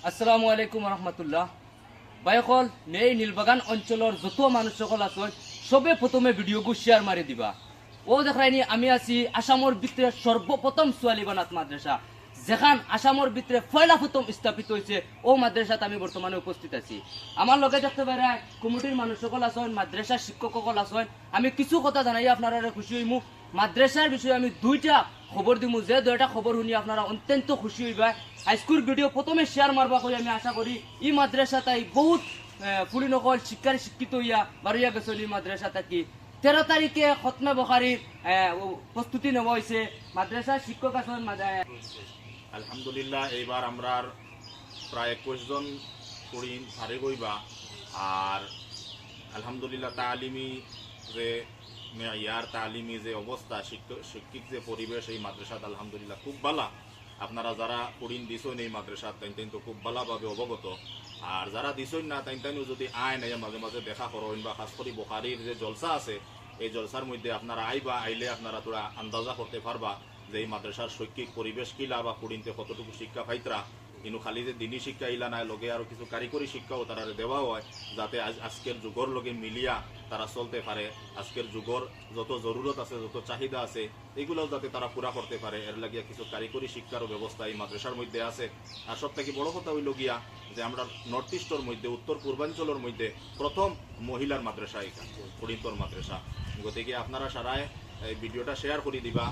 আসসালামু আলাইকুম রহমতুল্লাহ। বাইকল নেই নীলবাগান অঞ্চলের যত মানুষ সকল আছেন সবে প্রথমে ভিডিওগু শেয়ার মারি দিবা। ও দেখায়নি আমি আছি আসামর ভিতরে সর্বপ্রথম সোয়ালি বানাত মাদ্রাসা, যেখান আসামর ভিতরে পয়লা প্রথম স্থাপিত হয়েছে ও মাদ্রাসাতে আমি বর্তমানে উপস্থিত আছি। আমার লগে দেখতে পারে কমিটির মানুষ সকল আছেন, মাদ্রাসার শিক্ষক সকল আছেন। আমি কিছু কথা জানাই আপনারা খুশি হইমু। মাদ্রাসার বিষয়ে আমি দুইটা খবর দিমু, যে দুইটা খবর শুনি আপনারা অত্যন্ত খুশি হইবা। হাইস্কুল ভিডিও প্রথমে শেয়ার মারবা করে আমি আশা করি এই মাদ্রাসা তাই বহুত পুলি নকল শিক্ষার শিক্ষিত হইয়া বারুইয়া গেছিল। এই মাদ্রাসা থাকি 13 তারিখে খতমে বখারির প্রস্তুতি নেওয়া হয়েছে। মাদ্রাসার শিক্ষক আছেন আলহামদুলিল্লাহ। এইবার আমরা প্রায় 21 জন পড়িন সারে গইবা। আর আলহামদুলিল্লাহ তালিমি যে মেয়ার তালিমি যে অবস্থা, শিক্ষিক যে পরিবেশ এই মাদ্রাসাত আলহামদুলিল্লাহ খুব ভালো। আপনারা যারা পড়িন দিছেন এই মাদ্রাসাত তাইন তো খুব ভালোভাবে অবগত। আর যারা দিছেন না তাইনও যদি আইন মাঝে মাঝে দেখা করেন বা খাস করে বখারির যে জলসা আছে এই জলসার মধ্যে আপনারা আইলে আপনারা তোরা আন্দাজা করতে পারবা যে এই মাদ্রাসার শৈক্ষিক পরিবেশ কিলা বা পড়িনতে কতটুকু শিক্ষা পাইতরা। কিন্তু খালি যে দিনী শিক্ষা ইলা নাই, লগে আরো কিছু কারিগরি শিক্ষাও তারা দেওয়া হয়, যাতে আজকের যুগর লগে মিলিয়া তারা চলতে পারে। আজকের যুগর যত জরুরত আছে, যত চাহিদা আছে, এগুলোও যাতে তারা পুরা করতে পারে, এর লাগিয়া কিছু কারিগরি শিক্ষারও ব্যবস্থা এই মাদ্রাসার মধ্যে আছে। আর সব থেকে বড় কথা হইল গিয়া যে আমরা নর্থ ইস্টর মধ্যে, উত্তর পূর্বাঞ্চলের মধ্যে প্রথম মহিলার মাদ্রাসা এখানে পড়িন্তর মাদ্রাসা। গতিকে আপনারা সারায় এই ভিডিওটা শেয়ার করে দিবা।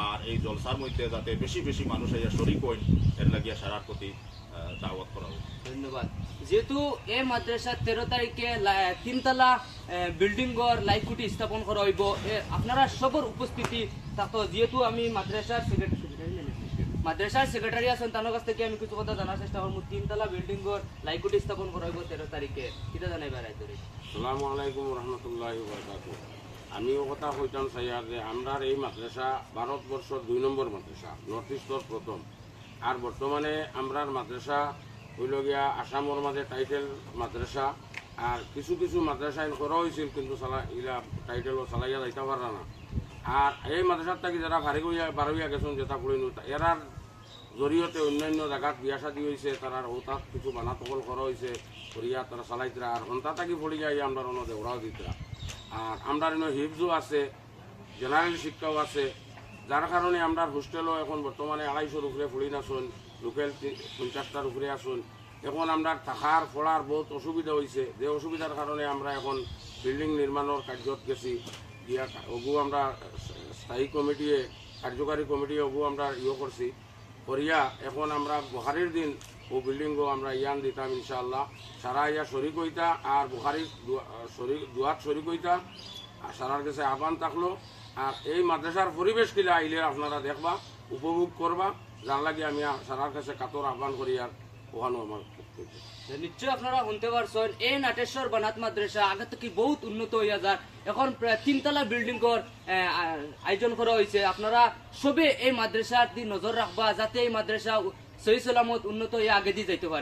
আর এই জলসার মধ্যে যাতে বেশি বেশি মানুষ আইয়া শরীক হইন, এর লাগিয়া সারার প্রতি দাওয়াত করা হবে। ধন্যবাদ। যেহেতু এই মাদ্রাসা 13 তারিখে 3 তলা বিল্ডিং ঘর লাইকুটি স্থাপন করা হইব, আপনারা সবর উপস্থিতি থাকতো। যেহেতু আমি মাদ্রাসার সেক্রেটারি আছেন, তার কাছ থেকে আমি কিছু কথা জানার চেষ্টা করবো। 3 তলা বিল্ডিং ঘর লাইকুটি স্থাপন করা হইব 13 তারিখে, এটা জানাইবা রাইতরে। আসসালামু আলাইকুম রহমতুল্লাহি ওয়া বারাকাতুহু। আমিও কথা কইতাম চাইয়া যে আমরা এই মাদ্রাসা ভারতবর্ষের 2 নম্বর মাদ্রাসা, নর্থ ইস্টর প্রথম। আর বর্তমানে আমরার মাদ্রাসা হইল গিয়া আসামের মাঝে টাইটেল মাদ্রাসা। আর কিছু কিছু মাদ্রাসা করা হয়েছিল, কিন্তু ইলা টাইটেলও চালাইয়া যাইতে পারা না। আর এই মাদ্রাসার থাকি যারা বারোইয়া গেছেন যেটা পড়িন, এরার জরিয়তে অন্যান্য জায়গাত বিয়া শাদী হয়েছে, তারা ওতাত কিছু বানাতকল করা হয়েছে করিয়া তারা চালাইতরা। আর হন্তা থাকি পড়ি যাই আমরা অন্য দেওড়াও দিতরা। আর আমরা হিফজও আছে, জেনারেল শিক্ষাও আছে, যার কারণে আমরা হোস্টেলও এখন বর্তমানে 250 উপরে পড়িন আসুন, লোকাল 50টার উপরে আসুন। এখন আমরা থাকার পড়ার বহুত অসুবিধা হয়েছে, যে অসুবিধার কারণে আমরা এখন বিল্ডিং নির্মাণের কার্যত গেছি গিয়া। ওগু আমরা স্থায়ী কমিটিয়ে, কার্যকারী কমিটি ওগু আমরা করছি করিয়া। এখন আমরা বখারির দিন ও বিল্ডিংও আমরা ইয়ান দিতাম ইনশাআল্লাহ। সারা ইয়া শরিক হইতা আর বখারির দুয়াত শরিক হইতা। আর সারার কাছে আহ্বান থাকলো। আর এই মাদ্রাসার পরিবেশ কিলা আইলে আপনারা দেখবা, উপভোগ করবা, যার লাগে আমি সারার কাছে কাতর আহ্বান করি। আর ওখানে আমার নিশ্চয় আপনারা শুনতে পারছেন, এই নাটেশ্বর বানাত মাদ্রাসা আগে থেকে বহুত উন্নত হইয়া যায়। এখন প্রায় 3 তলা বিল্ডিং আয়োজন করা হয়েছে। আপনারা সবে এই মাদ্রাসার দিকে নজর রাখবা, যাতে এই মাদ্রাসা সহি সালামত উন্নত হয়ে আগে দিয়ে যাইতে পারে।